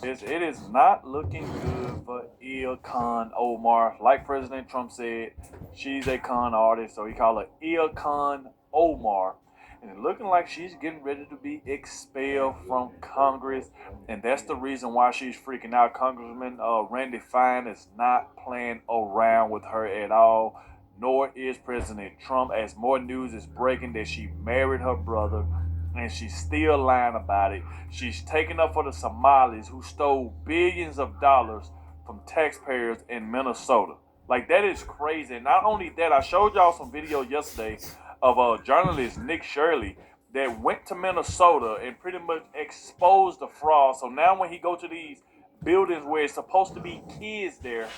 It is not looking good for Ilhan Omar. Like President Trump said, she's a con artist, so he called her Ilhan Omar. And it's looking like she's getting ready to be expelled from Congress. And that's the reason why she's freaking out. Congressman Randy Fine is not playing around with her at all, nor is President Trump, as more news is breaking that she married her brother and she's still lying about it. She's taking up for the Somalis who stole billions of dollars from taxpayers in Minnesota. Like, that is crazy. And not only that, I showed y'all some video yesterday of journalist Nick Shirley that went to Minnesota and pretty much exposed the fraud. So now when he go to these buildings where it's supposed to be kids there,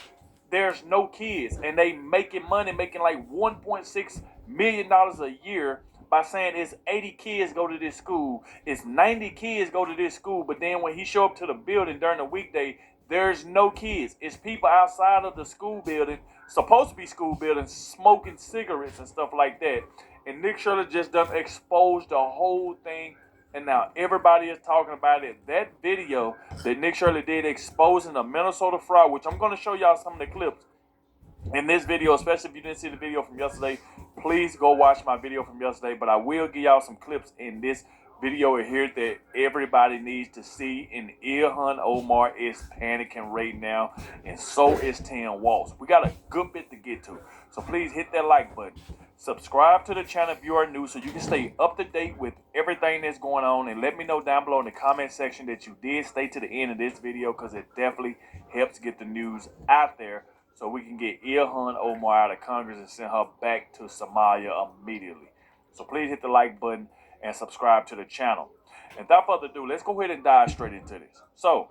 there's no kids, and they making money, making like $1.6 million a year by saying it's 80 kids go to this school, it's 90 kids go to this school, but then when he show up to the building during the weekday, there's no kids. It's people outside of the school building, supposed to be school buildings, smoking cigarettes and stuff like that. And Nick Shirley just done exposed the whole thing, and now everybody is talking about it. That video that Nick Shirley did exposing the Minnesota fraud, which I'm going to show y'all some of the clips in this video, especially if you didn't see the video from yesterday, please go watch my video from yesterday. But I will give y'all some clips in this video here that everybody needs to see. And Ilhan Omar is panicking right now, and so is Tim Walz. We got a good bit to get to, so please hit that like button. Subscribe to the channel if you are new so you can stay up to date with everything that's going on. And let me know down below in the comment section that you did stay to the end of this video, because it definitely helps get the news out there so we can get Ilhan Omar out of Congress and send her back to Somalia immediately. So please hit the like button and subscribe to the channel. And without further ado, let's go ahead and dive straight into this. So,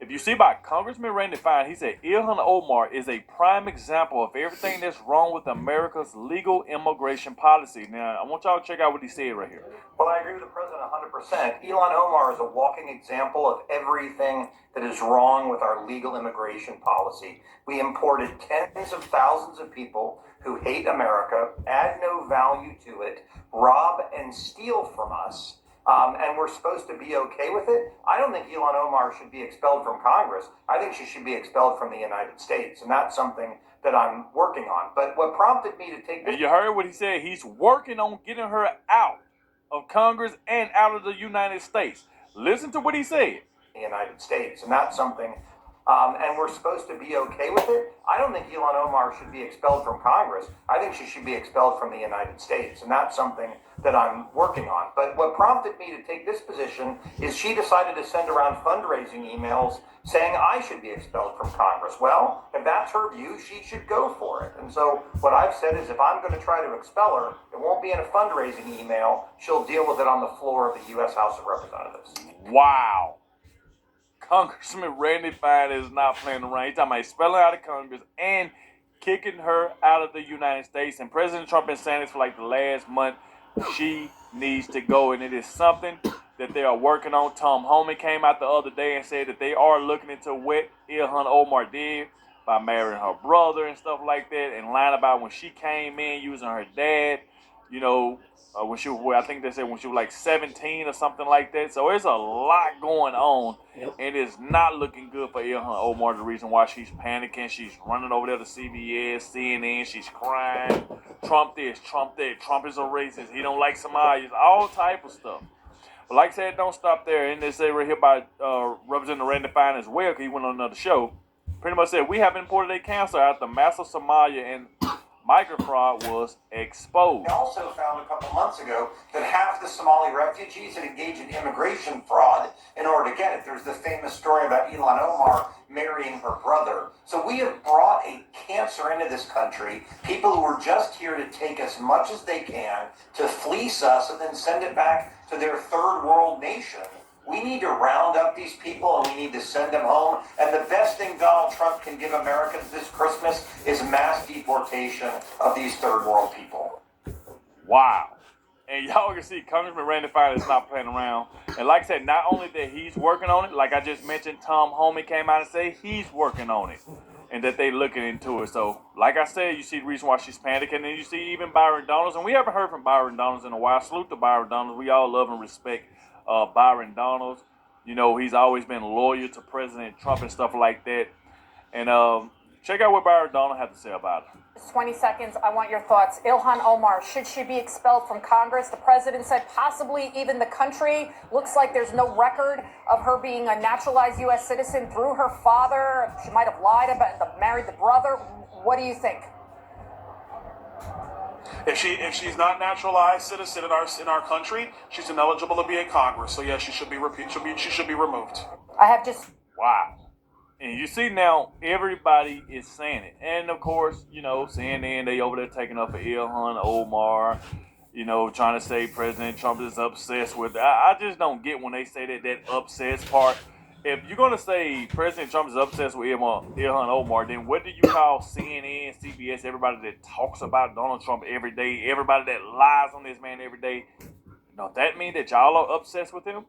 if you see by Congressman Randy Fine, he said Ilhan Omar is a prime example of everything that's wrong with America's legal immigration policy. Now, I want y'all to check out what he said right here. Well, I agree with the president 100%. Ilhan Omar is a walking example of everything that is wrong with our legal immigration policy. We imported tens of thousands of people who hate America, add no value to it, rob and steal from us. And we're supposed to be okay with it. I don't think Ilhan Omar should be expelled from Congress. I think she should be expelled from the United States. And that's something that I'm working on. But what prompted me to take this... You heard what he said? He's working on getting her out of Congress and out of the United States. Listen to what he said. The United States. And that's something... and we're supposed to be okay with it. I don't think Ilhan Omar should be expelled from Congress. I think she should be expelled from the United States. And that's something that I'm working on. But what prompted me to take this position is she decided to send around fundraising emails saying I should be expelled from Congress. Well, if that's her view, she should go for it. And so what I've said is if I'm going to try to expel her, it won't be in a fundraising email. She'll deal with it on the floor of the U.S. House of Representatives. Wow. Congressman Randy Fine is not playing around. He's talking about expelling her out of Congress and kicking her out of the United States. And President Trump been saying this for like the last month. She needs to go, and it is something that they are working on. Tom Homan came out the other day and said that they are looking into what Ilhan Omar did by marrying her brother and stuff like that, and lying about when she came in using her dad, you know, when she was, I think they said when she was like 17 or something like that. So there's a lot going on, and it's not looking good for Ilhan Omar. The reason why she's panicking, she's running over there to CBS, CNN, she's crying. Trump this, Trump that, Trump is a racist, he don't like Somalis, all type of stuff. But like I said, don't stop there. And they say right here by Representative Randy Fine as well, because he went on another show, pretty much said, we have imported a cancer after massive Somalia and migrant fraud was exposed. We also found a couple months ago that half the Somali refugees had engaged in immigration fraud in order to get it. There's the famous story about Ilhan Omar marrying her brother. So we have brought a cancer into this country, people who are just here to take as much as they can, to fleece us and then send it back to their third world nation. We need to round up these people and we need to send them home. And the best thing Donald Trump can give Americans this Christmas is mass deportation of these third world people. Wow. And y'all can see Congressman Randy Fine is not playing around. And like I said, not only that he's working on it, like I just mentioned, Tom Homan came out and said he's working on it and that they looking into it. So like I said, you see the reason why she's panicking. And you see even Byron Donalds. And we haven't heard from Byron Donalds in a while. Salute to Byron Donalds. We all love and respect Byron Donalds. You know, he's always been loyal to President Trump and stuff like that. And check out what Byron Donald had to say about it. 20 seconds. I want your thoughts. Ilhan Omar, should she be expelled from Congress? The president said possibly even the country. Looks like there's no record of her being a naturalized U.S. citizen through her father. She might have lied about married the brother. What do you think? If she's not naturalized citizen in our country, she's ineligible to be in Congress. So yes, she should be removed. I have just Wow. And you see now, everybody is saying it. And of course, you know, CNN, they over there taking up for Ilhan Omar, you know, trying to say President Trump is obsessed with. I just don't get when they say that obsessed part. If you're going to say President Trump is obsessed with Ilhan Omar, then what do you call CNN, CBS, everybody that talks about Donald Trump every day, everybody that lies on this man every day? Don't that mean that y'all are obsessed with him?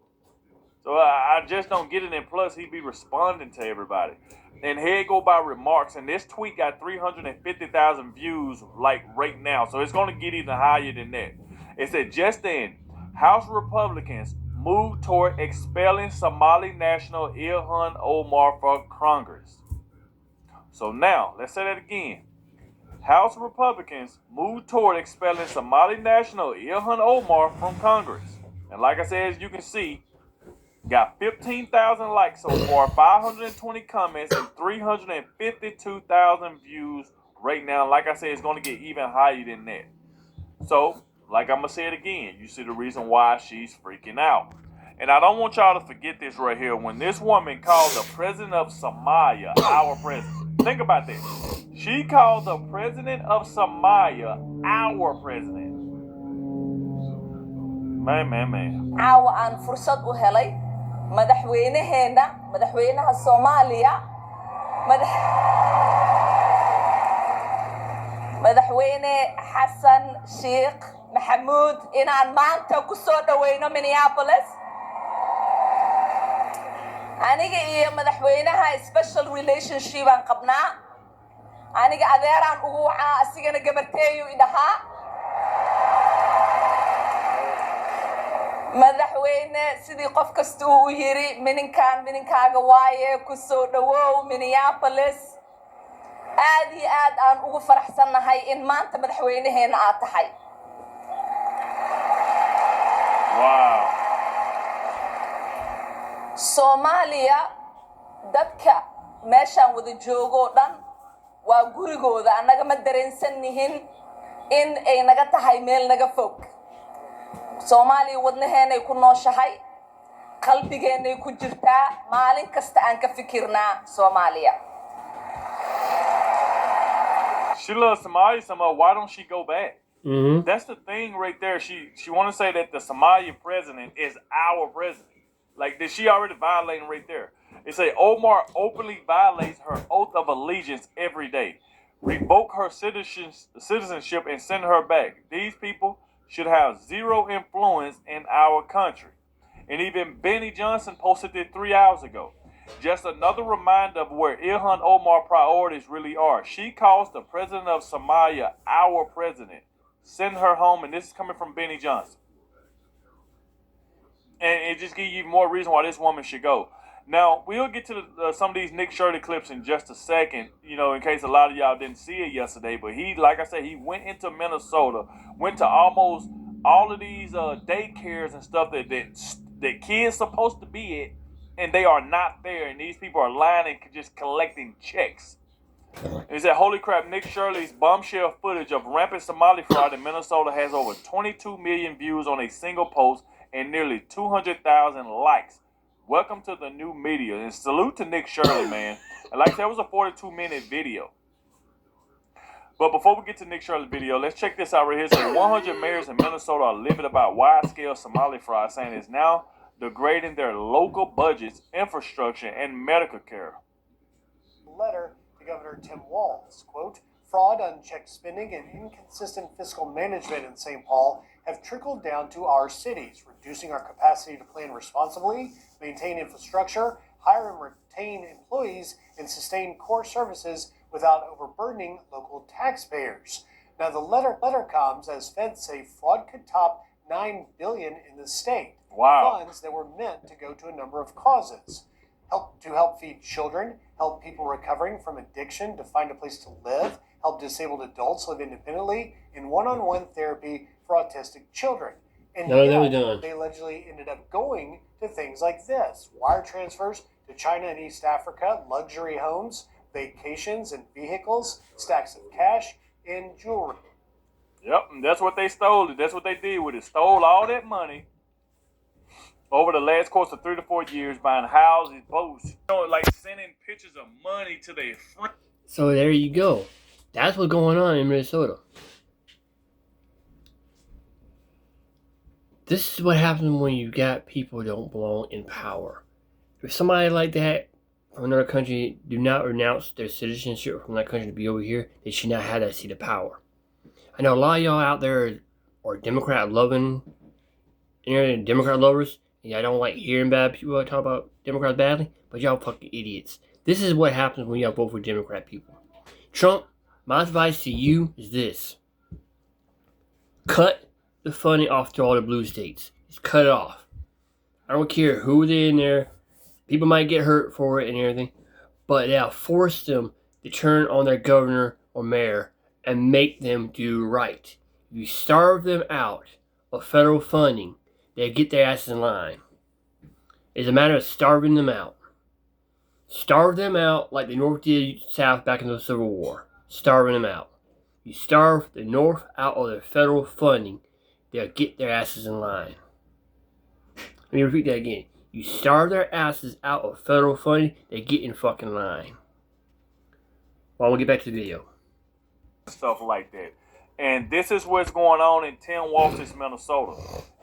So I just don't get it. And plus, he be responding to everybody. And here it go by remarks. And this tweet got 350,000 views like right now. So it's going to get even higher than that. It said, just then, House Republicans move toward expelling Somali national Ilhan Omar from Congress. So now, let's say that again. House Republicans move toward expelling Somali national Ilhan Omar from Congress. And like I said, as you can see, got 15,000 likes so far, 520 comments, and 352,000 views right now. Like I said, it's going to get even higher than that. So, like I'm going to say it again, you see the reason why she's freaking out. And I don't want y'all to forget this right here. When this woman called the president of Somalia our president, think about this. She called the president of Somalia our president. Man. caawa aan fursad u helay madaxweynaha Soomaaliya madaxweyne Xasan Sheikh Maxamuud inaan maanta ku soo dhaweyno Minneapolis aniga iyo madaxweynaha special relationship aan qabnaa aniga adeeraan ugu wacaa asigana gabarteeyo idhahaa madaxweyne sidii qof kasta uu yiri mininkaaga waaye ku soo dhawow Minneapolis aad iyo aad aan ugu faraxsanahay in maanta madaxweynaheena aad tahay Wow. Soomaaliya dadka meeshaan wada joogo dhan waa gurigooda anaga ma dareensannihin in ay naga tahay meel naga fog Soomaaliya wadnaheenay ku nooshahay qalbigeenay ku jirtaa maalin kasta aan ka fikirnaa Soomaaliya She loves Somalia so much. Why don't she go back? Mm-hmm. That's the thing right there. She want to say that the Somalian president is our president. Like, that she already violating right there. It say Omar openly violates her oath of allegiance every day. Revoke her citizenship and send her back. These people should have zero influence in our country. And even Benny Johnson posted it 3 hours ago. Just another reminder of where Ilhan Omar priorities really are. She calls the president of Somalia our president. Send her home, and this is coming from Benny Johnson. And it just gives you more reason why this woman should go. Now, we'll get to some of these Nick Shirley clips in just a second, you know, in case a lot of y'all didn't see it yesterday. But he, like I said, he went into Minnesota, went to almost all of these daycares and stuff that kids supposed to be at, and they are not there. And these people are lying and just collecting checks. He said, holy crap, Nick Shirley's bombshell footage of rampant Somali fraud in Minnesota has over 22 million views on a single post and nearly 200,000 likes. Welcome to the new media. And salute to Nick Shirley, man. And like I said, it was a 42-minute video. But before we get to Nick Shirley's video, let's check this out right here. So 100 mayors in Minnesota are livid about wide-scale Somali fraud, saying it's now degrading their local budgets, infrastructure, and medical care. Letter to Governor Tim Walz, quote, fraud, unchecked spending, and inconsistent fiscal management in St. Paul have trickled down to our cities, reducing our capacity to plan responsibly, maintain infrastructure, hire and retain employees, and sustain core services without overburdening local taxpayers. Now, the letter comes as feds say fraud could top $9 billion in the state. Wow. funds that were meant to go to a number of causes. Help feed children, help people recovering from addiction to find a place to live, help disabled adults live independently, and one-on-one therapy for autistic children. And No, yet, that was done. they allegedly ended up going to things like this: wire transfers to China and East Africa, luxury homes, vacations and vehicles, stacks of cash, and jewelry. Yep, and that's what they stole. That's what they did with it. Stole all that money over the last course of 3 to 4 years, buying houses, boats, like sending pictures of money to their friends. So there you go. That's what's going on in Minnesota. This is what happens when you got people who don't belong in power. If somebody like that from another country do not renounce their citizenship from that country to be over here, they should not have that seat of power. I know a lot of y'all out there are Democrat loving, Democrat lovers. And I don't like hearing bad people talk about Democrats badly, but y'all fucking idiots. This is what happens when y'all vote for Democrat people. Trump, my advice to you is this: cut the funding off to all the blue states. Just cut it off. I don't care who's in there. People might get hurt for it and everything, but they'll force them to turn on their governor or mayor and make them do right. If you starve them out of federal funding, they'll get their asses in line. It's a matter of starving them out. Starve them out like the North did South back in the Civil War. Starving them out. You starve the North out of their federal funding, they'll get their asses in line. Let me repeat that again. You starve their asses out of federal funding, they get in fucking line. Well, we'll get back to the video. Stuff like that. And this is what's going on in Tim Walz, Minnesota.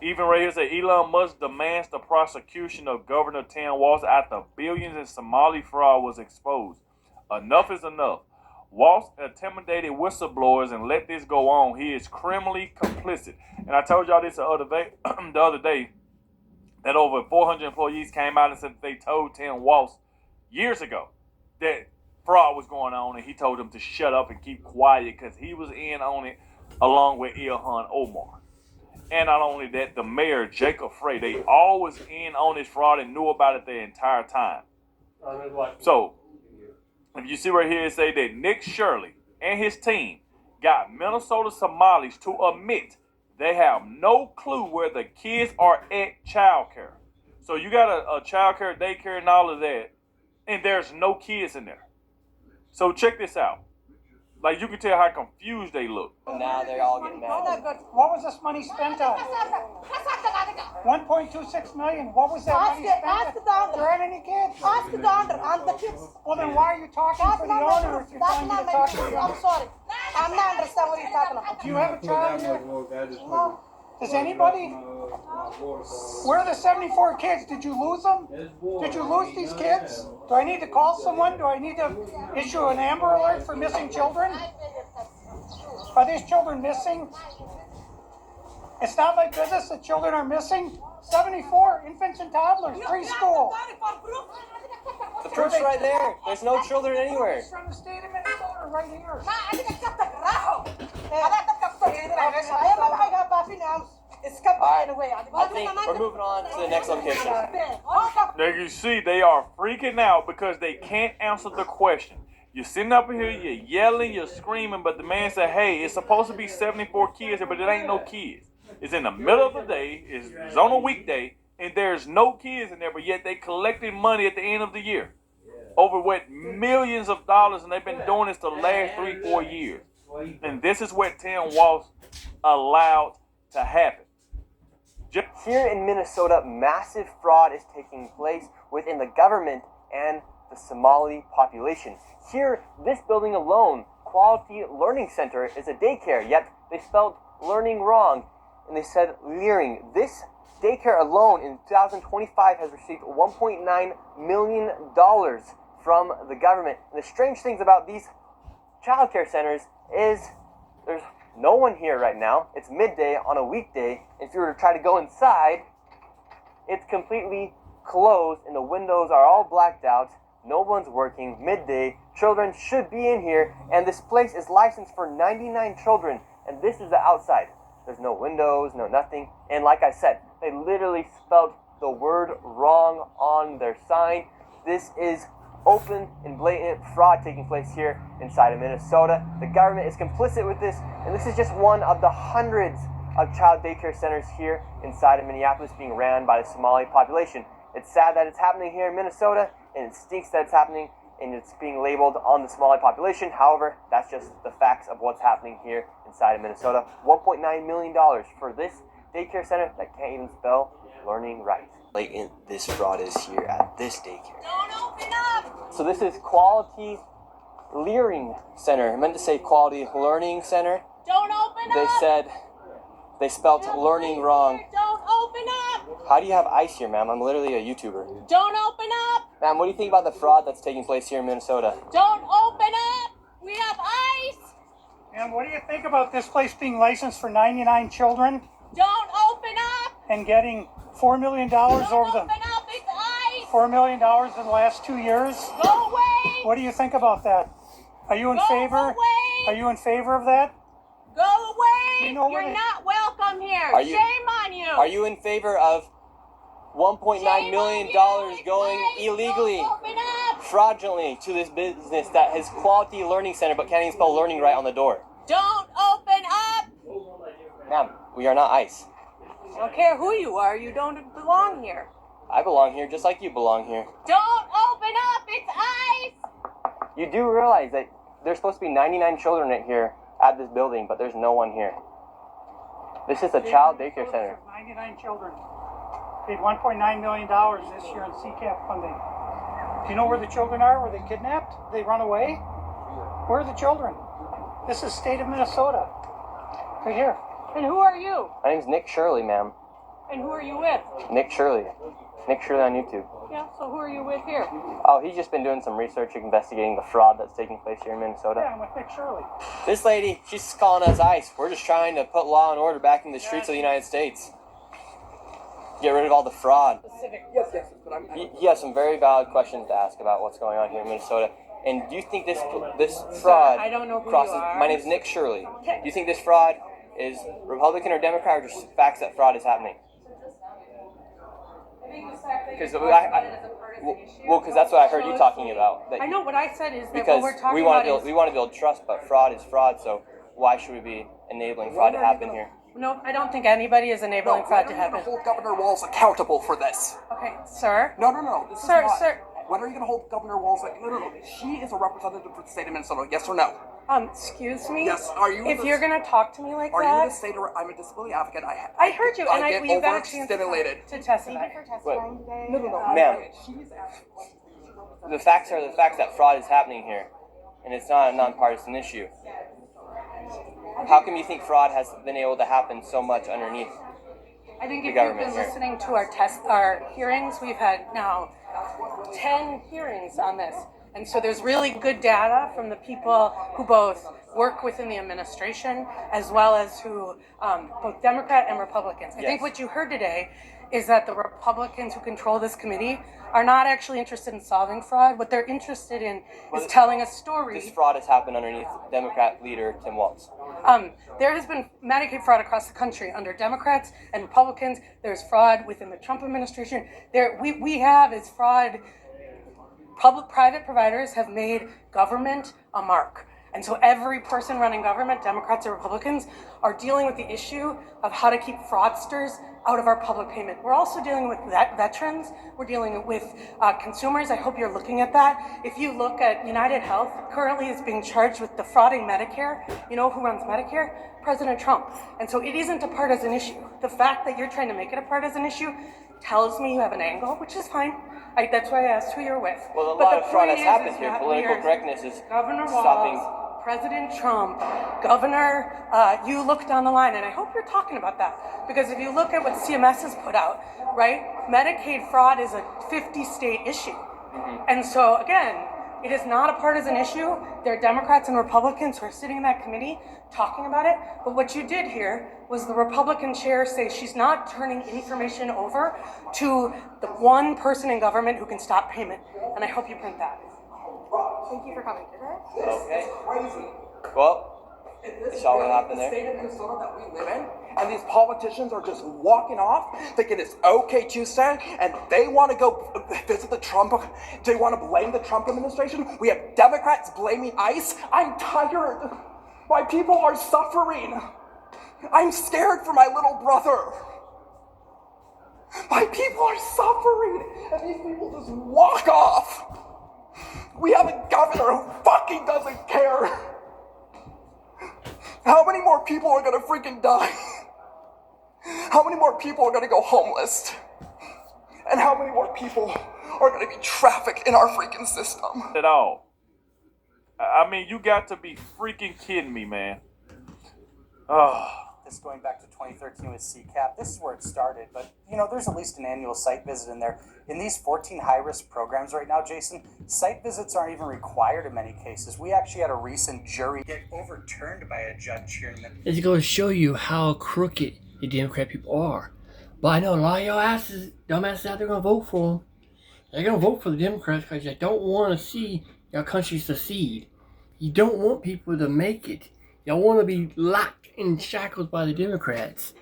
Even right here says Elon Musk demands the prosecution of Governor Tim Walz after billions in Somali fraud was exposed. Enough is enough. Walz intimidated whistleblowers and let this go on. He is criminally complicit. And I told y'all this the other day that over 400 employees came out and said that they told Tim Walz years ago that fraud was going on, and he told them to shut up and keep quiet because he was in on it along with Ilhan Omar. And not only that, the mayor, Jacob Frey, they all was in on this fraud and knew about it the entire time. So, if you see right here, it say that Nick Shirley and his team got Minnesota Somalis to admit they have no clue where the kids are at childcare. So you got a childcare, daycare, and all of that, and there's no kids in there. So check this out. Like, you can tell how confused they look. Now they're all getting mad. What was this money spent on? 1.26 million. What was that money spent on? There aren't any kids. Ask the owner and the kids. Well, then why are you talking for the owner if you're That's telling me not to talk to the my I'm owner? sorry. I'm not understand what you're talking about. Do you have a child here? No. Does anybody? Where are the 74 kids? Did you lose them? Did you lose these kids? Do I need to call someone? Do I need to issue an Amber Alert for missing children? Are these children missing? It's not my business that children are missing. 74 infants and toddlers, preschool. The proof's right there. There's no children anywhere. It's from the state of Minnesota right here. I think we're moving on to the next location. Now you see, they are freaking out because they can't answer the question. You're sitting up here, you're yelling, you're screaming, but the man said, hey, it's supposed to be 74 kids here, but it ain't no kids. It's in the middle of the day, it's on a weekday, and there's no kids in there, but yet they collected money at the end of the year. Over what, millions of dollars, and they've been doing this the last 3-4 years. And this is what Tim Walz allowed to happen. Here in Minnesota, massive fraud is taking place within the government and the Somali population. Here, this building alone, Quality Learning Center, is a daycare, yet they spelled learning wrong, and they said leering. This daycare alone in 2025 has received $1.9 million from the government. And the strange things about these childcare centers is there's no one here right now. It's midday on a weekday. If you were to try to go inside, it's completely closed and the windows are all blacked out. No one's working. Midday. Children should be in here, and this place is licensed for 99 children, and this is the outside. There's no windows, no nothing. And like I said, They literally spelled the word wrong on their sign. This is open and blatant fraud taking place here inside of Minnesota. The government is complicit with this, and this is just one of the hundreds of child daycare centers here inside of Minneapolis being ran by the Somali population. It's sad that it's happening here in Minnesota, and it stinks that it's happening and it's being labeled on the Somali population. However, that's just the facts of what's happening here inside of Minnesota. $1.9 million for this daycare center that can't even spell learning right. Blatant this fraud is here at this daycare. Don't open up! So this is Quality Learning Center. I meant to say Quality Learning Center. Don't open They up! said they spelt learning wrong. Don't open up! How do you have ice here, ma'am? I'm literally a YouTuber. Don't open up! Ma'am, what do you think about the fraud that's taking place here in Minnesota? Don't open up! We have ice! And what do you think about this place being licensed for 99 children Don't open up! and getting $4 million Don't over the open up! It's ice! $4 million in the last 2 years? Go away! What do you think about that? Are you in Go favor? away! Are you in favor of that? Go away! You know what You're it- not welcome here. Are you- Shame on you. Are you in favor of $1.9 Shame million on you. It's going ice. illegally, Don't open up. fraudulently to this business that has Quality Learning Center but can't even spell learning right on the door? Don't open up. Ma'am, we are not ICE. I don't care who you are. You don't belong here. I belong here just like you belong here. Don't open up. It's ice. You do realize that there's supposed to be 99 children in here at this building, but there's no one here. This is a child daycare center. 99 children. Paid $1.9 million this year in CCAP funding. Do you know where the children are? Were they kidnapped? They run away? Where are the children? This is state of Minnesota. Right here. And who are you? My name's Nick Shirley, ma'am. And who are you with? Nick Shirley. Nick Shirley on YouTube. Yeah. So who are you with here? Oh, he's just been doing some research investigating the fraud that's taking place here in Minnesota. Yeah, I'm with Nick Shirley. This lady, she's calling us ICE. We're just trying to put law and order back in the streets of the United States. Get rid of all the fraud. Yes, but I'm. He has some very valid questions to ask about what's going on here in Minnesota. And do you think this fraud I don't know who crosses? you are. My name's Nick Shirley. Do you think this fraud is Republican or Democrat, or just facts that fraud is happening? Because because that's what I heard you talking about. That I know what I said is that because what we're talking we want about to we want to build trust, but fraud is fraud. So why should we be enabling fraud to happen here? No, I don't think anybody is enabling fraud to happen. Hold Governor Walz accountable for this. Okay, sir. No. This Sir, is not. sir. When are you going to hold Governor Walz? No. She is a representative for the state of Minnesota. Yes or no? Excuse me. Yes. Are you? If you're gonna talk to me like Are that, you the state? I'm a disability advocate. I heard you, and get you got a chance overstimulated. to testify. No. Ma'am, the facts are the facts that fraud is happening here, and it's not a nonpartisan issue. How come you think fraud has been able to happen so much underneath? I think the if you've government been here? listening to our hearings, we've had now 10 hearings on this. And so there's really good data from the people who both work within the administration as well as who, both Democrat and Republicans. I think Yes. what you heard today is that the Republicans who control this committee are not actually interested in solving fraud. What they're interested in is telling a story. This fraud has happened underneath Democrat leader Tim Walz. There has been Medicaid fraud across the country under Democrats and Republicans. There's fraud within the Trump administration. We have is fraud. Private providers have made government a mark. And so every person running government, Democrats or Republicans, are dealing with the issue of how to keep fraudsters out of our public payment. We're also dealing with veterans. We're dealing with consumers. I hope you're looking at that. If you look at United Health, currently is being charged with defrauding Medicare. You know who runs Medicare? President Trump. And so it isn't a partisan issue. The fact that you're trying to make it a partisan issue tells me you have an angle, which is fine. That's why I asked who you're with. Well, a But lot the of fraud point has is happened here. that Political we are- correctness is Governor stopping. Walz, President Trump, Governor, you look down the line, and I hope you're talking about that. Because if you look at what CMS has put out, right, Medicaid fraud is a 50-state issue. And so, again, it is not a partisan issue. There are Democrats and Republicans who are sitting in that committee talking about it. But what you did here was the Republican chair say she's not turning information over to the one person in government who can stop payment. And I hope you print that. Thank you for coming today. Okay. Well, You saw what happened the there? state of Minnesota that we live in, and these politicians are just walking off, thinking it's okay Tuesday, and they want to go visit the Trump. They want to blame the Trump administration. We have Democrats blaming ICE. I'm tired. My people are suffering. I'm scared for my little brother. My people are suffering, and these people just walk off. We have a governor who fucking doesn't care. How many more people are gonna freaking die? How many more people are gonna go homeless? And how many more people are gonna be trafficked in our freaking system? At all. I mean, you got to be freaking kidding me, man. Oh. This going back to 2013 with CCAP, this is where it started, but you know, there's at least an annual site visit in there. In these 14 high-risk programs right now, Jason, site visits aren't even required in many cases. We actually had a recent jury get overturned by a judge here in the... It's going to show you how crooked the Democrat people are. But I know a lot of y'all dumbasses out there going to vote for them. They're going to vote for the Democrats because they don't want to see your country succeed. You don't want people to make it. Y'all want to be locked in shackles by the Democrats.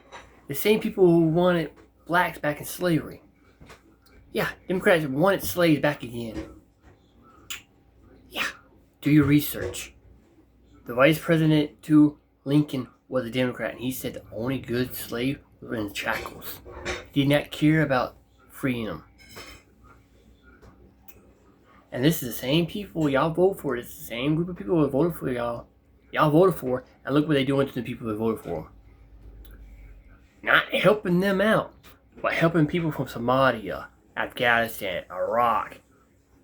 The same people who wanted blacks back in slavery. Yeah, Democrats wanted slaves back again. Yeah, do your research. The vice president to Lincoln was a Democrat, and he said the only good slave was in shackles. He did not care about freeing them. And this is the same people y'all vote for. It's the same group of people who voted for y'all. Y'all voted for, and look what they're doing to the people who voted for them. Not helping them out, but helping people from Somalia, Afghanistan, Iraq,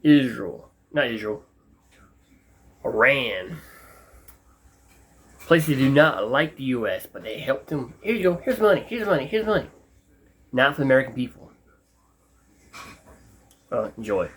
Iran. Places that do not like the U.S., but they helped them. Here you go, here's money, here's money, here's money. Not for the American people. Well, enjoy.